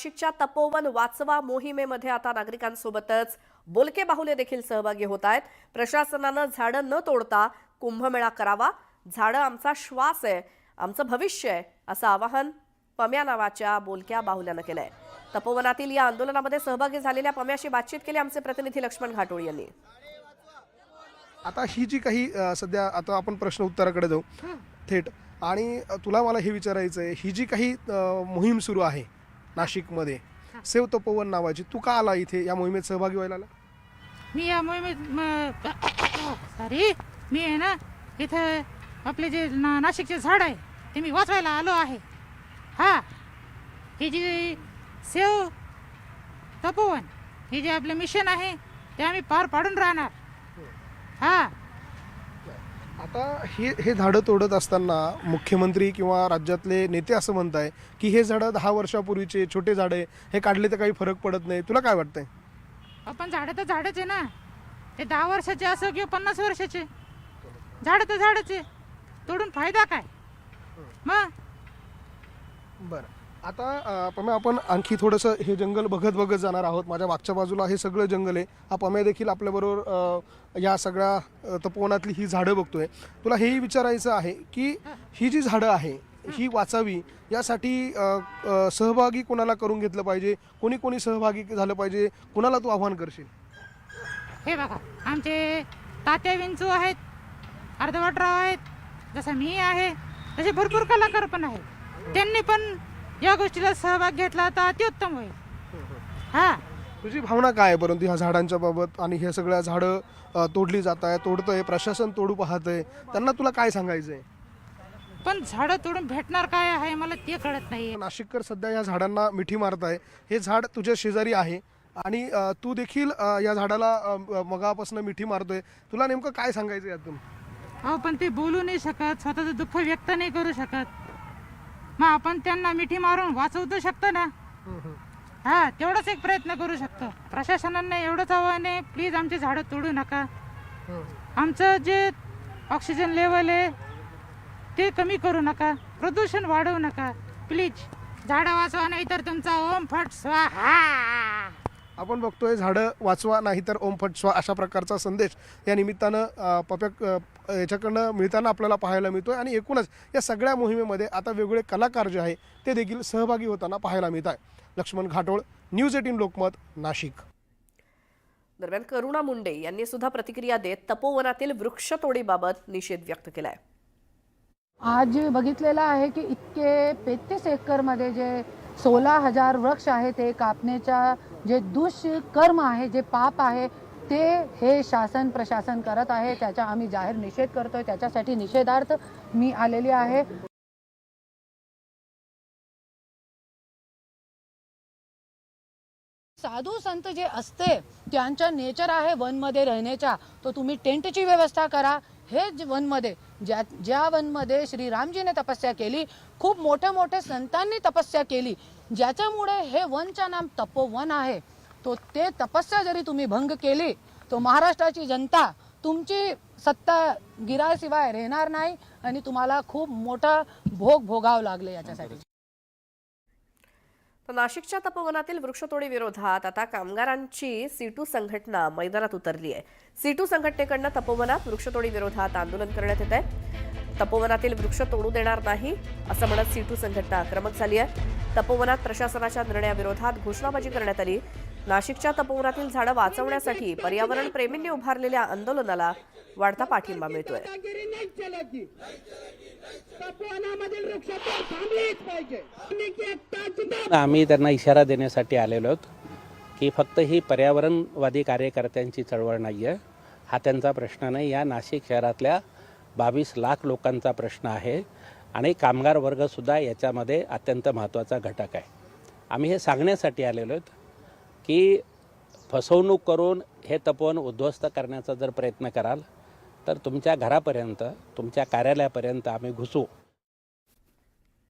नाशिकच्या तपोवन वाचवा मोहिमेमध्ये आता नागरिकांसोबतच बोलके बाहुले देखील सहभागी होत आहेत। प्रशासनानं झाडं न तोडता कुंभमेळा करावा, झाडं आमचा श्वास आहे, आमचं भविष्य आहे, असं आवाहन पम्या नावाच्या बोलक्या बाहुल्यानं केलंय। तपोवनातील या आंदोलनामध्ये सहभागी झालेल्या पम्याशी बातचीत केली आमचे प्रतिनिधी लक्ष्मण घाटोळ यांनी। आता ही जी काही सध्या आता आपण प्रश्न उत्तराकडे जाऊ थेट, आणि तुला मला हे विचारायचं आहे, ही जी काही मोहीम सुरू आहे नाशिकमध्ये सेव तपोवन नावाची, तू का आला इथे या मोहिमेत सहभागी व्हायला? मी या मोहिमेत मी आहे ना, इथे आपले जे नाशिकचे झाड आहे ते मी वाचवायला आलो आहे। हा, हे जे सेव तपोवन हे जे आपलं मिशन आहे ते आम्ही पार पाडून राहणार। हा, आता हे झाडं तोडत असताना मुख्यमंत्री किंवा राज्यातले नेते असं म्हणताय की हे झाडं 10 वर्षापूर्वीचे छोटे झाडं आहे, हे काढले तर काही फरक पडत नाही, तुला काय वाटतंय? आपण झाडं तर झाडच आहे ना, ते 10 वर्षाचे असो किंवा 50 वर्षाचे, झाडं तर झाडच आहे, तोडून फायदा काय मग? बरं, आता पम्या आपण आणखी थोडंसं हे जंगल बघत जाणार आहोत। माझ्या मागच्या बाजूला हे सगळं जंगल आहे, हा पम्या देखील आपल्याबरोबर या सगळ्या तपोवनातली ही झाडं बघतोय। तुला हेही विचारायचं आहे की ही जी झाडं आहे ही वाचावी, यासाठी सहभागी कोणाला करून घेतलं पाहिजे, कोणी सहभागी झालं पाहिजे, कोणाला तू आव्हान करशील? हे बघा, आमचे तात्या विंचू आहेत, अर्धवटराव आहेत, जसं मी आहे, तसे भरपूर कलाकार पण आहेत, त्यांनी पण या गोष्टीला सहभाग घेतला तर अतिउत्तम होईल। हा, तुझी भावना काय आहे परंतु ह्या झाडांच्या बाबत? आणि हे सगळ्या झाडं तोडली जात आहे, तोडतंय प्रशासन, तोडू पाहतंय, त्यांना तुला काय सांगायचंय? पण झाडं तोडून भेटणार काय आहे मला ते कळत नाही। नाशिककर सध्या या झाडांना मिठी मारताय, हे झाड तुझ्या शेजारी आहे आणि तू देखील या झाडाला मगापासून मिठी मारतोय, तुला नेमकं काय सांगायचं यातून? हो, पण ते बोलू नाही शकत, स्वतःचं दुःख व्यक्त नाही करू शकत, मग आपण त्यांना मिठी मारून वाचवू शकतो ना। हा, तेवढाच एक प्रयत्न करू शकतो। प्रशासनाने एवढंच आव्हान आहे, प्लीज आमची झाडं तोडू नका, आमचं जे ऑक्सिजन लेवल आहे ते कमी करू नका, प्रदूषण वाढवू नका, प्लीज झाडं वाचवा, नाही तर तुमचा ओम फट स्वाहा। आपण बघतोय झाडं वाचवा नाही तर ओम फट स्वा अशा प्रकारचा संदेश या निमित्तानं याच्याकडनं मिळताना आपल्याला पाहायला मिळतोय। आणि एकूणच या सगळ्या मोहिमेमध्ये आता वेगवेगळे कलाकार जे आहे ते देखील सहभागी होताना पाहायला मिळत आहे। लक्ष्मण घाटोळ, न्यूज 18 लोकमत, नाशिक। दरम्यान करुणा मुंडे यांनी सुद्धा प्रतिक्रिया देत तपोवनातील वृक्षतोडीबाबत निषेध व्यक्त केलाय। आज बघितलेलं आहे की इतके 35 एकरमध्ये जे 16,000 वृक्ष आहे ते कापण्याचा जे दुष्कर्म आहे, जे पाप आहे, ते हे शासन प्रशासन करत आहे, त्याचा आम्ही जाहीर निषेध करतोय। त्याच्यासाठी निषेधार्थ मी आलेली आहे। साधू संत जे असते त्यांचा नेचर आहे वनमध्ये राहण्याचा, तो तुम्ही टेंटची व्यवस्था करा। हे वनमध्ये ज्या वनमध्ये श्रीरामजीने तपस्या केली, खूप मोठ्या संतांनी तपस्या केली, ज्याच्यामुळे हे वनचं नाम तपोवन आहे, तो ते तपस्या जरी तुम्ही भंग केली तो महाराष्ट्राची जनता तुमची सत्ता गिराशिवाय राहणार नाही आणि तुम्हाला खूप मोठा भोग भोगावं लागले याच्यासाठी। तर नाशिकच्या तपोवनातील वृक्षतोडी विरोधात आता कामगारांची सीटू संघटना मैदानात उतरली आहे। सीटू संघटनेकडनं तपोवनात वृक्षतोडी विरोधात आंदोलन करण्यात येत आहे। तपोवनातील वृक्ष तोडू देणार नाही असं म्हणत सीटू संघटना आक्रमक झाली आहे। तपोवनात प्रशासनाच्या निर्णयाविरोधात घोषणाबाजी करण्यात आली। नाशिकच्या तपोवनातील झाडं वाचवण्यासाठी पर्यावरण प्रेमींनी उभारलेल्या आंदोलनाला वाढता पाठिंबा मिळतोय। आम्ही त्यांना इशारा देण्यासाठी आलेलो आहोत की फक्त ही पर्यावरणवादी कार्यकर्त्यांची चळवळ नाही आहे, हा त्यांचा प्रश्न नाही, या नाशिक शहरातल्या 22 लाख लोकांचा प्रश्न आहे आणि कामगार वर्गसुद्धा याच्यामध्ये अत्यंत महत्त्वाचा घटक आहे। आम्ही हे सांगण्यासाठी आलेलो आहोत की फसवणूक करून हे तपोवन उद्ध्वस्त करण्याचा जर प्रयत्न कराल तर तुमच्या घरापर्यंत, तुमच्या कार्यालयापर्यंत आम्ही घुसू